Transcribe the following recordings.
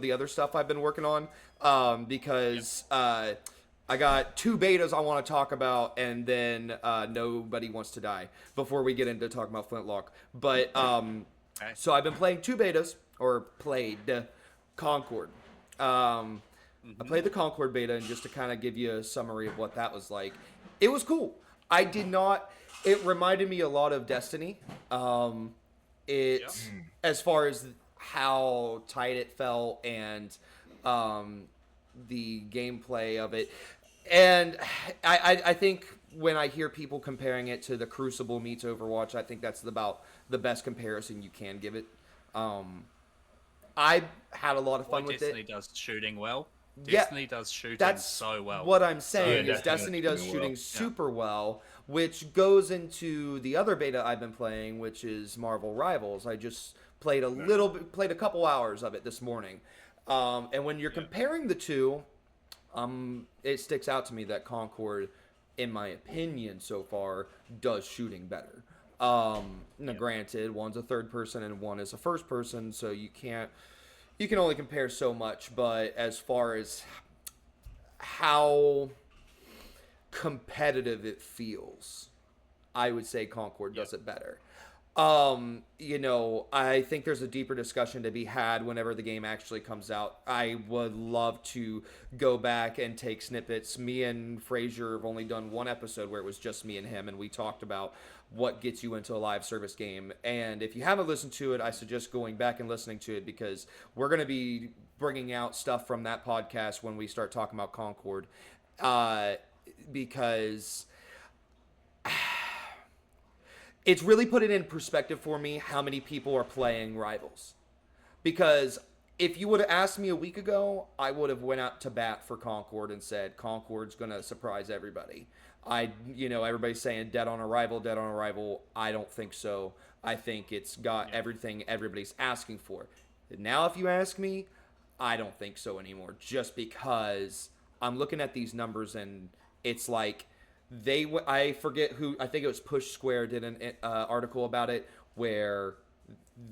the other stuff I've been working on, because I got 2 betas I want to talk about, and then nobody wants to die before we get into talking about Flintlock. But so I've been playing 2 betas, or played Concord. I played the Concord beta, and just to kind of give you a summary of what that was like, it was cool. I did not. It reminded me a lot of Destiny. As far as how tight it felt and the gameplay of it. And I think when I hear people comparing it to the Crucible meets Overwatch, I think that's about the best comparison you can give it. I had a lot of fun with Destiny it. does shooting well. Destiny does shooting so well. What I'm saying is Destiny does shooting super well, which goes into the other beta I've been playing, which is Marvel Rivals. I just played played a couple hours of it this morning. And when you're comparing the two, it sticks out to me that Concord, in my opinion so far, does shooting better. Now, granted, one's a third person and one is a first person, so you can only compare so much. But as far as how competitive it feels, I would say Concord does it better. I think there's a deeper discussion to be had whenever the game actually comes out. I would love to go back and take snippets. Me and Frazier have only done one episode where it was just me and him, and we talked about what gets you into a live service game. And if you haven't listened to it, I suggest going back and listening to it, because we're going to be bringing out stuff from that podcast when we start talking about Concord. Because it's really put it in perspective for me how many people are playing Rivals. Because if you would have asked me a week ago, I would have went out to bat for Concord and said Concord's going to surprise everybody. Everybody's saying dead on arrival. I don't think so. I think it's got everything everybody's asking for. Now, if you ask me, I don't think so anymore, just because I'm looking at these numbers and it's like I forget who, I think it was Push Square did an article about it, where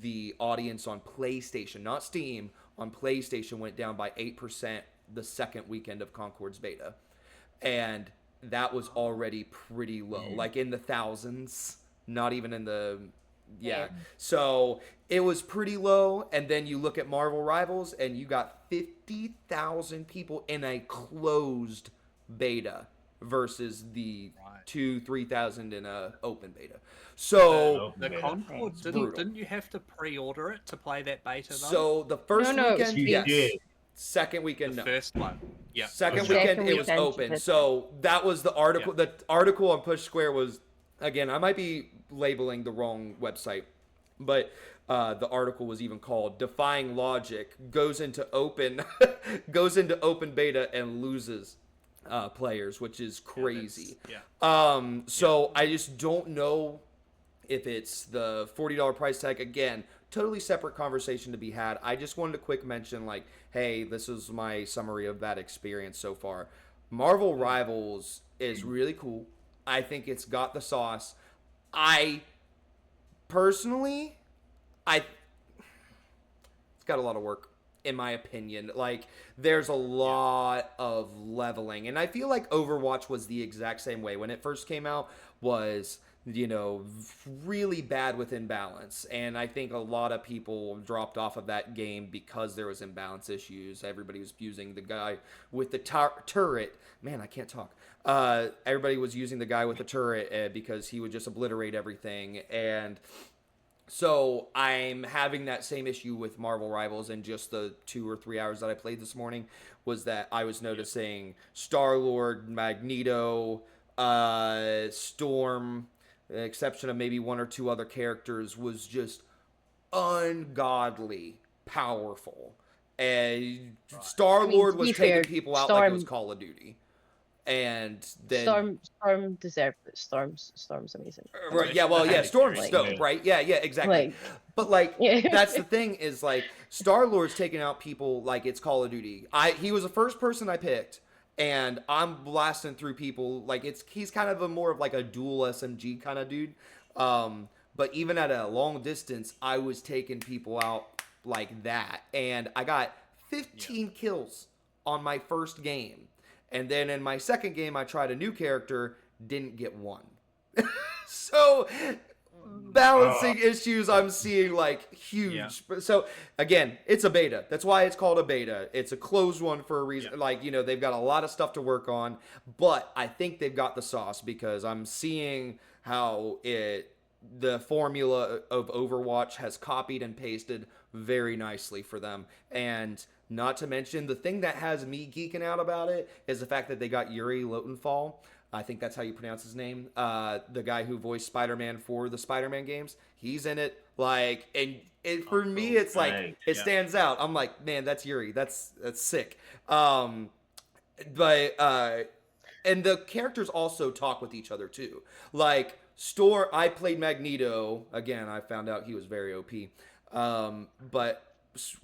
the audience on PlayStation, not Steam, on PlayStation went down by 8% the second weekend of Concord's beta. And that was already pretty low, like in the thousands, not even in the, So it was pretty low. And then you look at Marvel Rivals and you got 50,000 people in a closed beta versus the 2,000-3,000 in a open beta. So the Concord didn't you have to pre-order it to play that beta though? So the first weekend, yes. Did. Second weekend, the first one, Second weekend, it was open. So that was the article. The article on Push Square was, again, I might be labeling the wrong website, but the article was even called "Defying Logic goes into open beta and loses players," which is crazy. So I just don't know if it's the $40 price tag. Again, totally separate conversation to be had. I just wanted a quick mention, like, hey, this is my summary of that experience so far. Marvel Rivals is really cool. I think it's got the sauce. Personally, it's got a lot of work, in my opinion. Like, there's a lot of leveling. And I feel like Overwatch was the exact same way. When it first came out, was, really bad with imbalance. And I think a lot of people dropped off of that game because there was imbalance issues. Everybody was using the guy with the turret. Man, I can't talk. Everybody was using the guy with the turret because he would just obliterate everything. And so I'm having that same issue with Marvel Rivals, and just the 2 or 3 hours that I played this morning was that I was noticing Star-Lord, Magneto, Storm, the exception of maybe 1 or 2 other characters, was just ungodly powerful. And Star-Lord was taking people out like it was Call of Duty. And then Storm deserved it. Storm's amazing. Right, Storm's dope, right? Yeah, exactly. But that's the thing, is like Star-Lord's taking out people like it's Call of Duty. He was the first person I picked, and I'm blasting through people like he's kind of more of like a dual SMG kind of dude. But even at a long distance, I was taking people out like that, and I got 15 kills on my first game. And then in my second game, I tried a new character, didn't get one. So balancing issues I'm seeing like huge. So again, it's a beta. That's why it's called a beta. It's a closed one for a reason. Like, you know, they've got a lot of stuff to work on, but I think they've got the sauce because I'm seeing how the formula of Overwatch has copied and pasted very nicely for them. And not to mention, the thing that has me geeking out about it is the fact that they got Yuri Lowenthal. I think that's how you pronounce his name. The guy who voiced Spider-Man for the Spider-Man games. He's in it. Like, and for me, it's like, it stands out. I'm like, man, that's Yuri. That's sick. And the characters also talk with each other too. Like, I played Magneto. Again, I found out he was very OP. But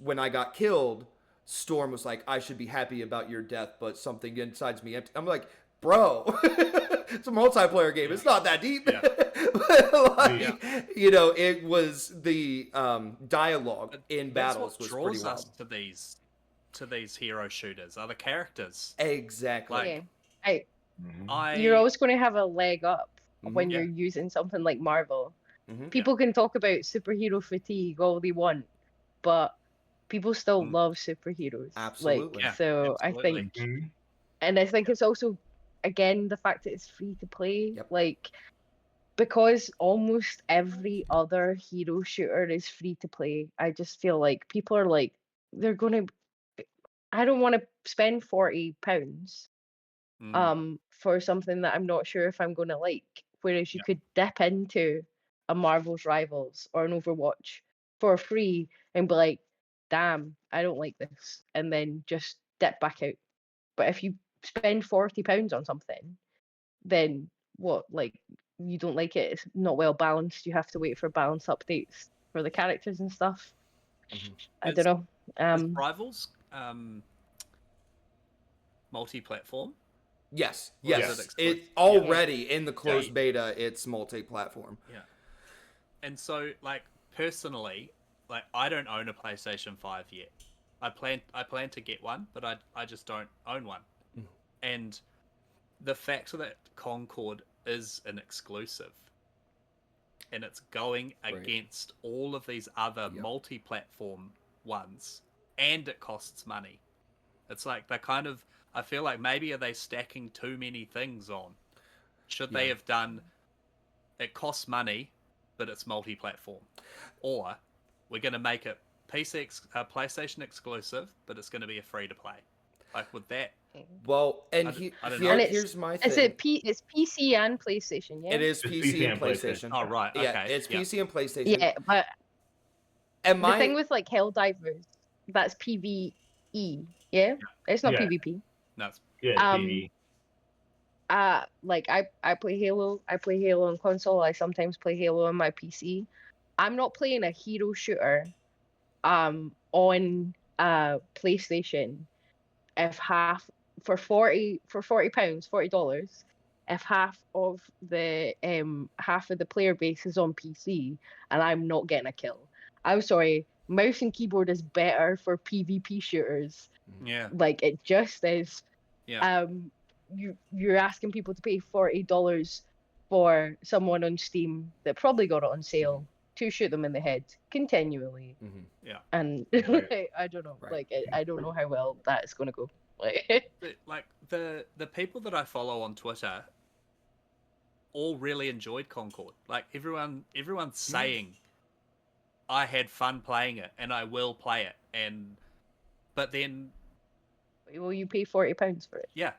when I got killed, Storm was like, I should be happy about your death, but something inside me empty. I'm like, bro, it's a multiplayer game. It's not that deep. You know, it was the dialogue in battles was pretty wild. Us to these hero shooters are the characters. Exactly. Like, you're always going to have a leg up when you're using something like Marvel. People can talk about superhero fatigue all they want, but people still love superheroes. Absolutely. Like, so absolutely. I think, and I think it's also, again, the fact that it's free to play. Like, because almost every other hero shooter is free to play, I just feel like people are like, I don't want to spend £40 for something that I'm not sure if I'm going to like. Whereas you could dip into a Marvel's Rivals or an Overwatch for free and be like, damn, I don't like this, and then just dip back out. But if you spend £40 on something, then what? Like, you don't like it? It's not well balanced. You have to wait for balance updates for the characters and stuff. I don't know. Is Rivals multi-platform? Yes. It already in the closed beta. It's multi-platform. Yeah. And so, like, personally, like, I don't own a PlayStation 5 yet. I plan to get one, but I just don't own one. And the fact that Concord is an exclusive and it's going against all of these other multi-platform ones, and it costs money. It's like they're kind of, I feel like maybe are they stacking too many things on? Should they have done, it costs money, but it's multi-platform? Or we're going to make it PlayStation exclusive, but it's going to be a free-to-play. Like, with that... Well, and here's my thing. It's PC and PlayStation, yeah? It is PC and PlayStation. Oh, right, okay. Yeah, it's PC and PlayStation. Yeah, but the thing with, like, Helldivers, that's PvE, yeah? It's not PvP. No, it's PvE. Like, I play Halo. I play Halo on console. I sometimes play Halo on my PC. I'm not playing a hero shooter on PlayStation if half for £40, if half of the player base is on PC and I'm not getting a kill. I'm sorry, mouse and keyboard is better for PvP shooters. Yeah. Like, it just is. Yeah. You're asking people to pay $40 for someone on Steam that probably got it on sale to shoot them in the head continually. Yeah. And I don't know. Like, I don't know how well that's going to go. Like, the people that I follow on Twitter all really enjoyed Concord. Like, everyone's saying, I had fun playing it and I will play it. But then, will you pay £40 for it? Yeah.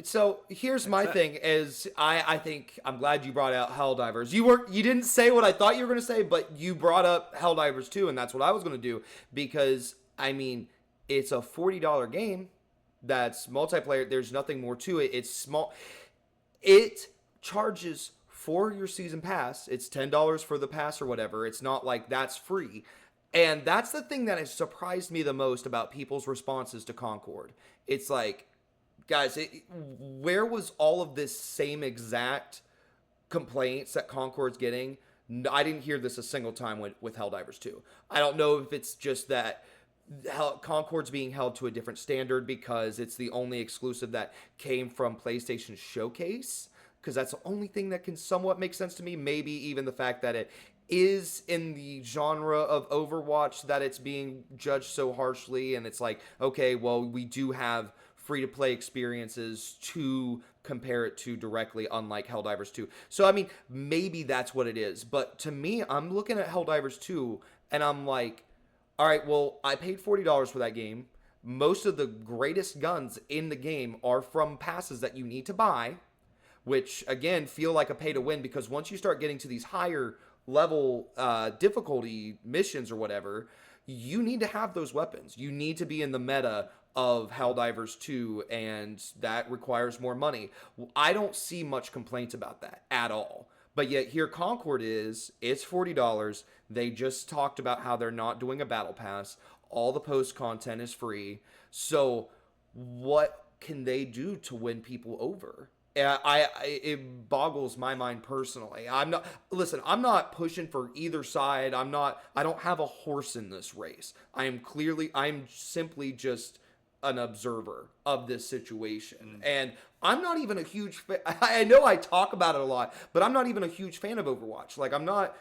So here's my thing: is I think I'm glad you brought out Helldivers. You didn't say what I thought you were going to say, but you brought up Helldivers too, and that's what I was going to do because I mean it's a $40 game that's multiplayer. There's nothing more to it. It's small. It charges for your season pass. It's $10 for the pass or whatever. It's not like that's free. And that's the thing that has surprised me the most about people's responses to Concord. It's like, guys, where was all of this same exact complaints that Concord's getting? I didn't hear this a single time with Helldivers 2. I don't know if it's just that Concord's being held to a different standard because it's the only exclusive that came from PlayStation Showcase. Because that's the only thing that can somewhat make sense to me. Maybe even the fact that it is in the genre of Overwatch that it's being judged so harshly. And it's like, okay, well, we do have free to play experiences to compare it to directly, unlike Helldivers 2. So, I mean, maybe that's what it is. But to me, I'm looking at Helldivers 2 and I'm like, all right, well, I paid $40 for that game. Most of the greatest guns in the game are from passes that you need to buy, which again feel like a pay to win because once you start getting to these higher level difficulty missions or whatever, you need to have those weapons. You need to be in the meta of Helldivers 2, and that requires more money. I don't see much complaints about that at all. But yet here Concord is, it's $40. They just talked about how they're not doing a battle pass. All the post content is free. So what can they do to win people over? It boggles my mind personally. I'm not pushing for either side. I don't have a horse in this race. I'm simply just an observer of this situation. And I'm not even a huge fan. I know I talk about it a lot, but I'm not even a huge fan of Overwatch. Like I'm not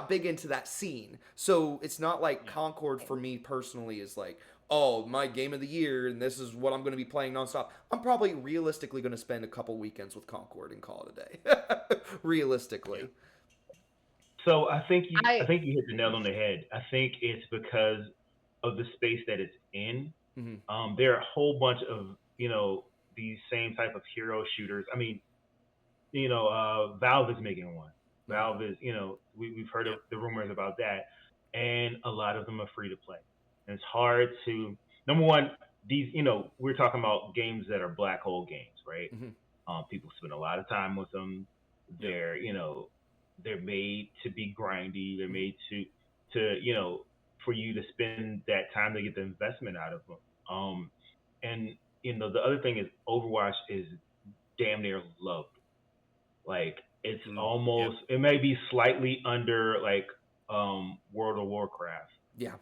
big into that scene. So it's not like Concord for me personally is like, oh, my game of the year, and this is what I'm going to be playing nonstop. I'm probably realistically going to spend a couple weekends with Concord and call it a day. Realistically. So I think you I I think you hit the nail on the head. I think it's because of the space that it's in. Mm-hmm. There are a whole bunch of these same type of hero shooters. I mean, Valve is making one. Valve is we've heard of the rumors about that, and a lot of them are free to play. And it's hard to number one these we're talking about games that are black hole games, right? Mm-hmm. People spend a lot of time with them. They're they're made to be grindy. They're made to for you to spend that time to get the investment out of them. And the other thing is Overwatch is damn near loved. Like it's almost it may be slightly under like World of Warcraft. Yeah.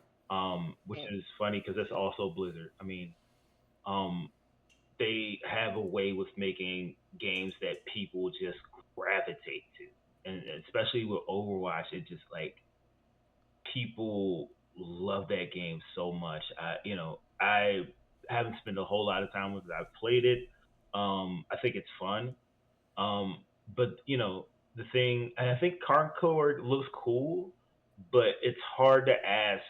Which is funny because it's also Blizzard. I mean, um, they have a way with making games that people just gravitate to, and especially with Overwatch, it just like people love that game so much. I haven't spent a whole lot of time with it. I've played it. I think it's fun. Um, but the thing, and I think Concord looks cool, but it's hard to ask.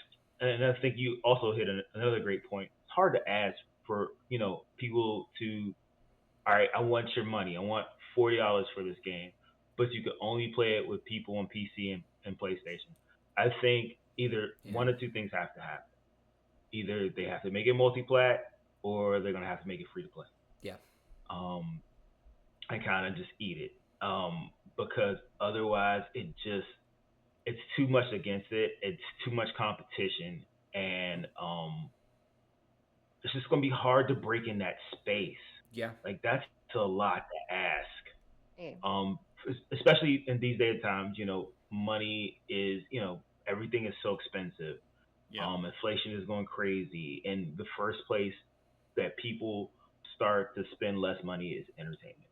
And I think you also hit another great point. It's hard to ask for people to, all right, I want your money. I want $40 for this game, but you could only play it with people on PC and PlayStation. I think either one or two things have to happen. Either they have to make it multi-plat, or they're gonna have to make it free to play. Yeah. And kind of just eat it. Because otherwise it's too much against it. It's too much competition, and it's just gonna be hard to break in that space. Yeah. Like that's a lot to ask. Yeah. Especially in these days times, money is, everything is so expensive. Inflation is going crazy, and the first place that people start to spend less money is entertainment,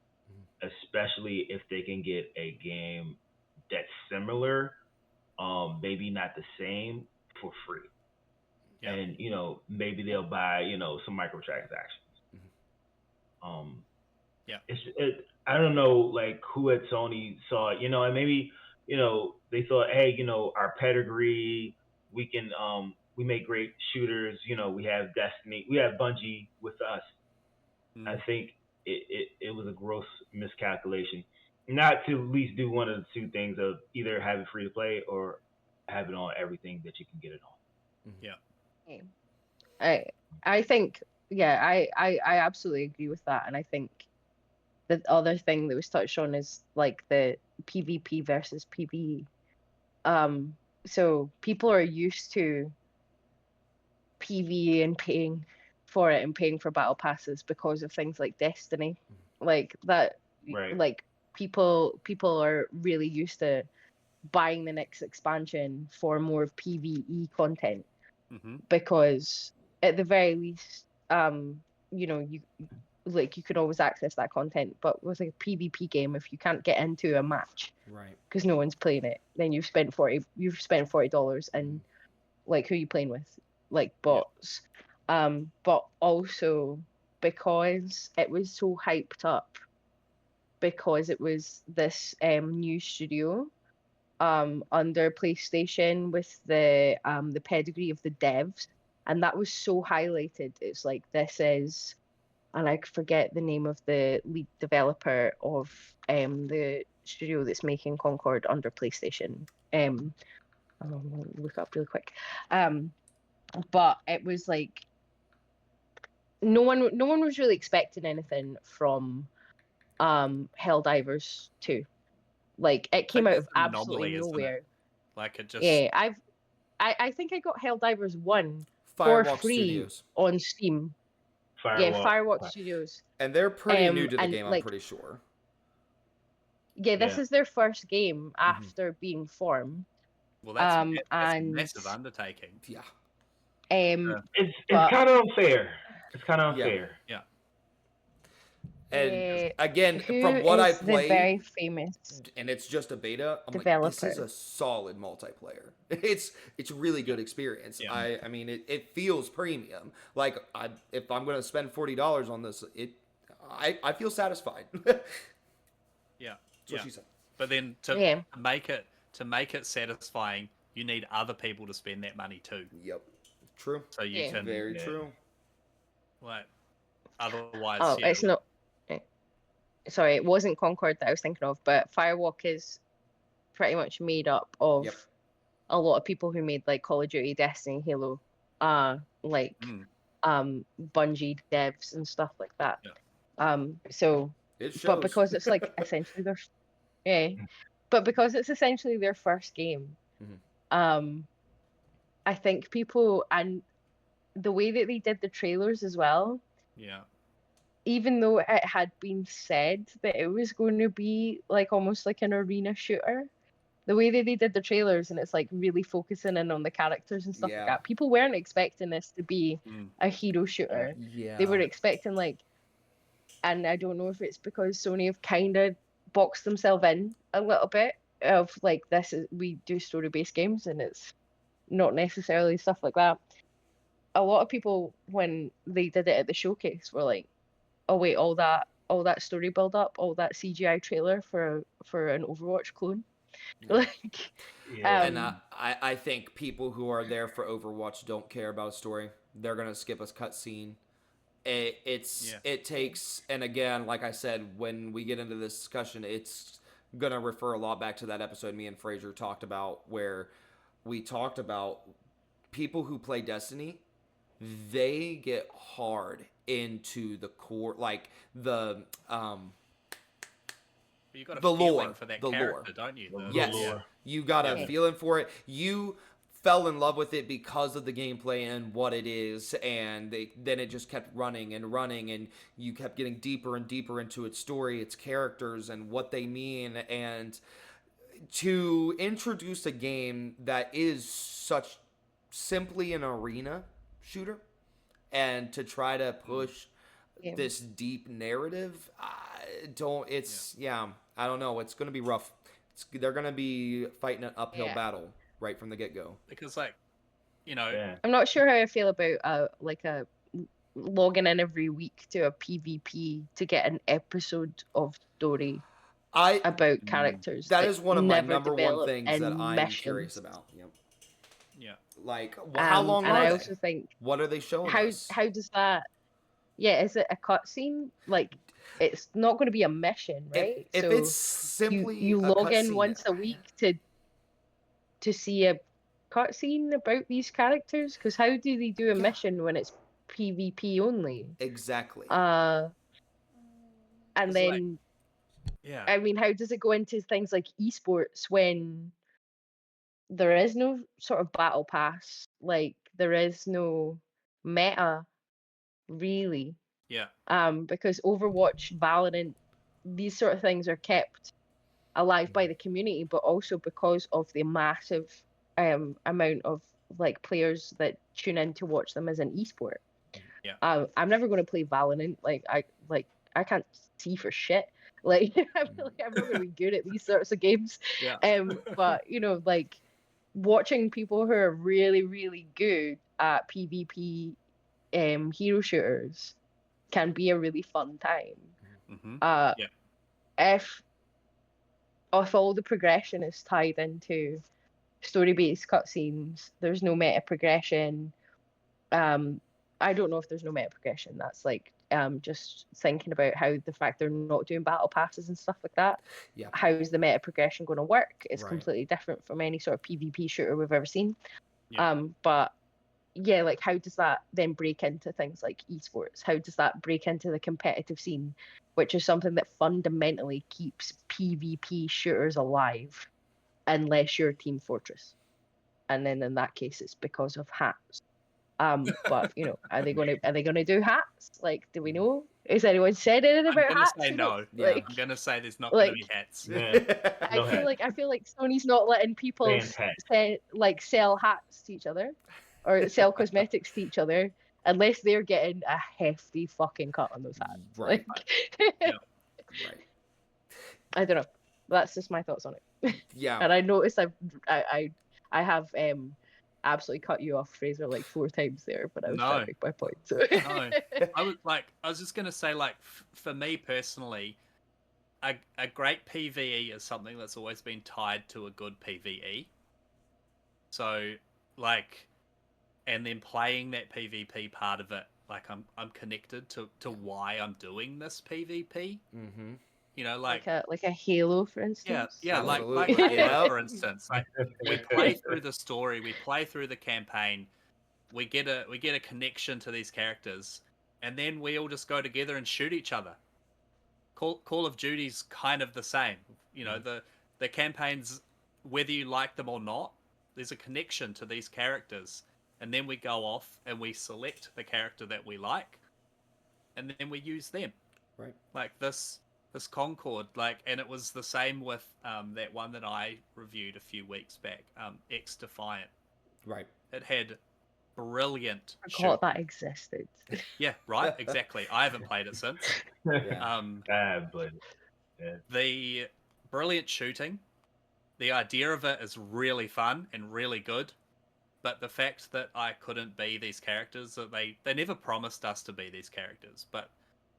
especially if they can get a game that's similar, maybe not the same, for free. And maybe they'll buy some microtransactions. I don't know like who at Sony saw it, and maybe they thought, hey, our pedigree, we can we make great shooters, we have Destiny, we have Bungie with us. I think it was a gross miscalculation not to at least do one of the two things of either have it free to play or have it on everything that you can get it on. I think I absolutely agree with that, and I think the other thing that was touched on is like the PvP versus PvE. So people are used to PvE and paying for it and paying for battle passes because of things like Destiny, like that. Right. Like people are really used to buying the next expansion for more PvE content. because at the very least, you know, you can always access that content. But with a PvP game, if you can't get into a match, Right. because no one's playing it, then you've spent $40, and like, who are you playing with? Like, bots. But also because it was so hyped up, because it was this new studio under PlayStation with the pedigree of the devs, and that was so highlighted. It's like, this is, and I forget the name of the lead developer of the studio that's making Concord under PlayStation. I'll look up really quick. But it was like, no one was really expecting anything from Helldivers 2. Like, it came out of absolutely nowhere. Like, it just... Yeah, I think I got Helldivers 1 for Firewalk free Studios. on Steam. Firewalk Studios. And they're pretty new to the and, game, like, I'm pretty sure. Yeah, this is their first game after being formed. Well, that's a massive undertaking. Yeah. It's kind of unfair. It's kind of unfair. Yeah. And again, from what I played, very famous, and it's just a beta, I'm developer. like, this is a solid multiplayer. It's a really good experience. Yeah. I mean, it feels premium. Like, if I'm going to spend $40 on this, I feel satisfied. Yeah. That's what she said. But then to make it satisfying, you need other people to spend that money too. Yep. True. So you can... Very true. Like, otherwise... Oh, it's not... Sorry, it wasn't Concord that I was thinking of, but Firewalk is pretty much made up of a lot of people who made, like, Call of Duty, Destiny, Halo, Bungie devs and stuff like that. Yeah. So, but because it's like essentially their first game, I think people, and the way that they did the trailers as well. Yeah. Even though it had been said that it was going to be like almost like an arena shooter, the way that they did the trailers, and it's like really focusing in on the characters and stuff like that, people weren't expecting this to be a hero shooter. Yeah. They were expecting, like, and I don't know if it's because Sony have kind of boxed themselves in a little bit of like, we do story-based games and it's not necessarily stuff like that. A lot of people, when they did it at the showcase, were like, oh wait, all that story build up, all that CGI trailer for an Overwatch clone. Like, and I think people who are there for Overwatch don't care about a story. They're gonna skip a cutscene. It takes, and again, like I said, when we get into this discussion, it's gonna refer a lot back to that episode me and Fraser talked about, where we talked about people who play Destiny. They get hard into the core, like the you got a the feeling lore for that the character, lore. don't you? Yes, lore. You got a feeling for it. You fell in love with it because of the gameplay and what it is, and then it just kept running, and you kept getting deeper and deeper into its story, its characters, and what they mean. And to introduce a game that is such simply an arena shooter, and to try to push this deep narrative, I don't know. It's going to be rough. They're going to be fighting an uphill battle right from the get-go. Because, like, you know... I'm not sure how I feel about logging in every week to a PvP to get an episode of story about characters. That is one of my number one things that I'm missions. Curious about. Yep. Yeah. Like, how long are they? I also think, what are they showing us? How does that... Yeah, is it a cutscene? Like, it's not going to be a mission, right? If it's simply you a log in cutscene, once a week to see a cutscene about these characters, because how do they do a mission when it's PvP only? Exactly. And It's then, I mean, how does it go into things like esports when there is no sort of battle pass? Like, there is no meta, really. Yeah. Because Overwatch, Valorant, these sort of things are kept alive by the community, but also because of the massive amount of like players that tune in to watch them as an esport. Yeah. I'm never going to play Valorant. I can't see for shit. Like I feel like I'm not going to be good at these sorts of games. Yeah. But like watching people who are really, really good at PvP hero shooters can be a really fun time. Mm-hmm. Yeah. If all the progression is tied into story-based cutscenes, there's no meta progression. I don't know if there's no meta progression. That's like just thinking about how the fact they're not doing battle passes and stuff like that. Yeah. How's the meta progression going to work? It's Right. completely different from any sort of PvP shooter we've ever seen. Yeah. But yeah, like how does that then break into things like esports? How does that break into the competitive scene, which is something that fundamentally keeps PvP shooters alive, unless you're Team Fortress, and then in that case it's because of hats. But are they gonna do hats? Like, do we know? Has anyone said anything I'm about gonna hats? say no. Yeah. Like, I'm gonna say there's not like, gonna be hats. Yeah. No I feel like Sony's not letting people sell hats to each other or sell cosmetics to each other unless they're getting a hefty fucking cut on those hats. Right. Like, Yeah. Right. I don't know. That's just my thoughts on it. Yeah. And I noticed I have absolutely cut you off, Fraser, like 4 times there, but I was trying to make my point. So. No, I was just gonna say, like, for me personally, a great PVE is something that's always been tied to a good PVE. So, like, and then playing that PvP part of it, like I'm connected to why I'm doing this PvP. Mm-hmm. Like a Halo, for instance. Yeah, like Absolutely. Halo, for instance. Like, we play through the story, we play through the campaign, we get a connection to these characters, and then we all just go together and shoot each other. Call of Duty's kind of the same. The campaigns, whether you like them or not, there's a connection to these characters, and then we go off and we select the character that we like, and then we use them. Right. Like this Concord, like, and it was the same with that one that I reviewed a few weeks back, X Defiant. Right. It had brilliant. I forgot that existed. Yeah, right. Exactly. I haven't played it since. Yeah. But yeah. The brilliant shooting, the idea of it is really fun and really good, but the fact that I couldn't be these characters, that they never promised us to be these characters, but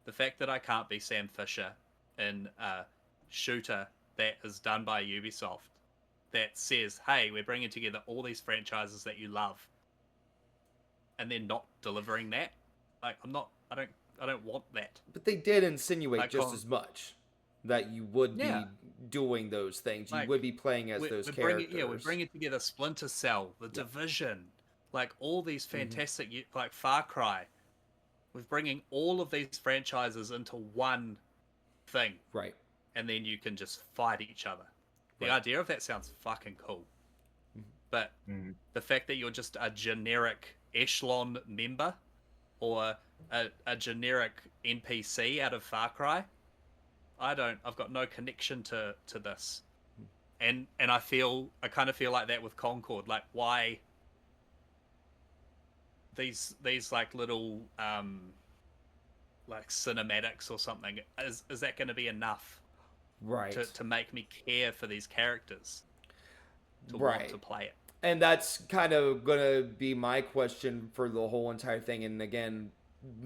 the fact that I can't be Sam Fisher in a shooter that is done by Ubisoft that says, hey, we're bringing together all these franchises that you love, and then not delivering that, like, I don't want that. But they did insinuate Like, just as much that you would be doing those things. You Like, would be playing as those characters. We're bringing together Splinter Cell, The Division, like all these fantastic, like Far Cry. We're bringing all of these franchises into one thing. Right. And then you can just fight each other. The idea of that sounds fucking cool. But the fact that you're just a generic echelon member or a generic NPC out of Far Cry, I've got no connection to this. And I kind of feel like that with Concord. Like, why these like little like cinematics or something, is that going to be enough to make me care for these characters, to want to play it? And that's kind of going to be my question for the whole entire thing. And again,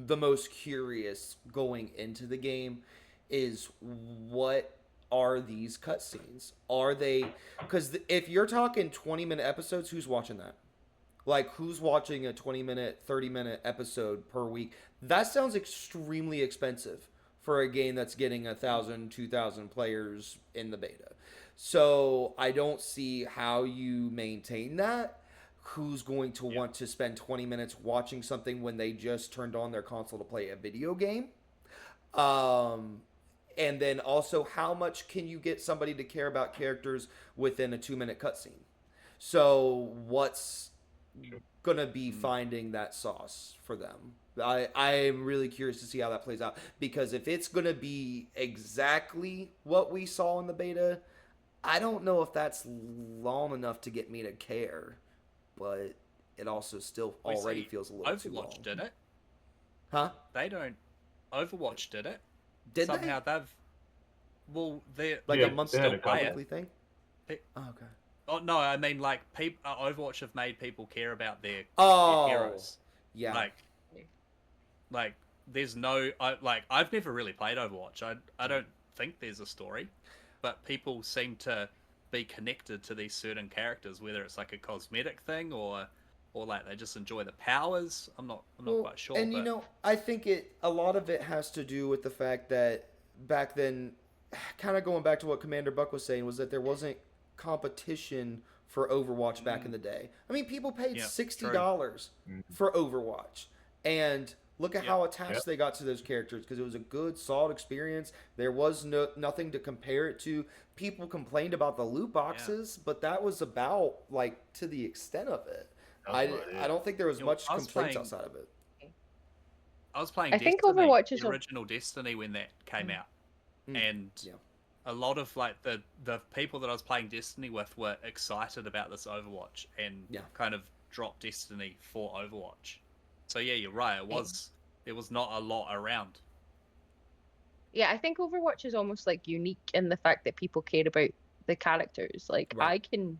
the most curious going into the game is, what are these cutscenes? Are they... Because if you're talking 20-minute episodes, who's watching that? Like, who's watching a 20-minute, 30-minute episode per week? That sounds extremely expensive for a game that's getting 1,000, 2,000 players in the beta. So I don't see how you maintain that. Who's going to want to spend 20 minutes watching something when they just turned on their console to play a video game? And then also, how much can you get somebody to care about characters within a 2-minute cutscene? So what's going to be finding that sauce for them? I am really curious to see how that plays out, because if it's going to be exactly what we saw in the beta, I don't know if that's long enough to get me to care. But it also still We already see feels a little too long. Overwatch did it. Huh? They don't. Overwatch did it. Did Somehow they? they've. Well, they're Like Yeah, a month they had still a couple. publicly thing? Pe- Oh, okay. Oh no, I mean like Overwatch have made people care about their Oh, heroes. yeah. Like there's no I've never really played Overwatch. I don't think there's a story, but people seem to be connected to these certain characters, whether it's like a cosmetic thing or like they just enjoy the powers. I'm not quite sure. And but... you know, I think a lot of it has to do with the fact that back then, kind of going back to what Commander Buck was saying, was that there wasn't competition for Overwatch back in the day. I mean, people paid $60 for Overwatch, and look at how attached they got to those characters because it was a good, solid experience. There was nothing to compare it to. People complained about the loot boxes, but that was about like to the extent of it. I don't think there was much complaints outside of it. I was playing. I think Overwatch is the original Destiny when that came out, and a lot of like the people that I was playing Destiny with were excited about this Overwatch and kind of dropped Destiny for Overwatch. So yeah, you're right. There was not a lot around. Yeah, I think Overwatch is almost like unique in the fact that people care about the characters. Like I can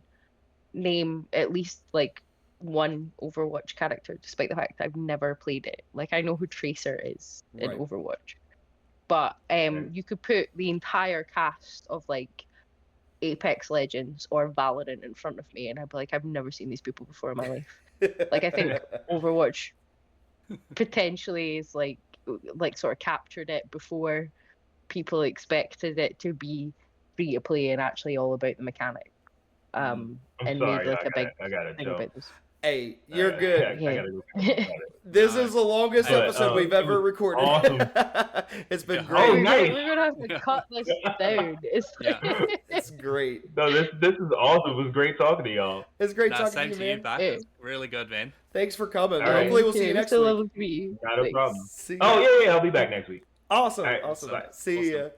name at least like one Overwatch character, despite the fact that I've never played it. Like I know who Tracer is in Overwatch, but you could put the entire cast of like Apex Legends or Valorant in front of me, and I'd be like, I've never seen these people before in my life. Like I think Overwatch potentially is like sort of captured it before people expected it to be free to play and actually all about the mechanic. I'm and sorry, made like a big I gotta thing joke. about this. Hey, you're good. I gotta go think about it. This is the longest episode we've ever recorded. Awesome. It's been Oh, great. nice. We're gonna have to cut this down. It's great. No, this is awesome. It was great talking to y'all. It's great talking same to you, man. Buck. It's really good, man. Thanks for coming. All right. Hopefully we'll see you next week. Lovely to meet you. Not a Thanks. problem. See Oh ya. yeah, I'll be back next week. Awesome. All right, Awesome. bye. See ya.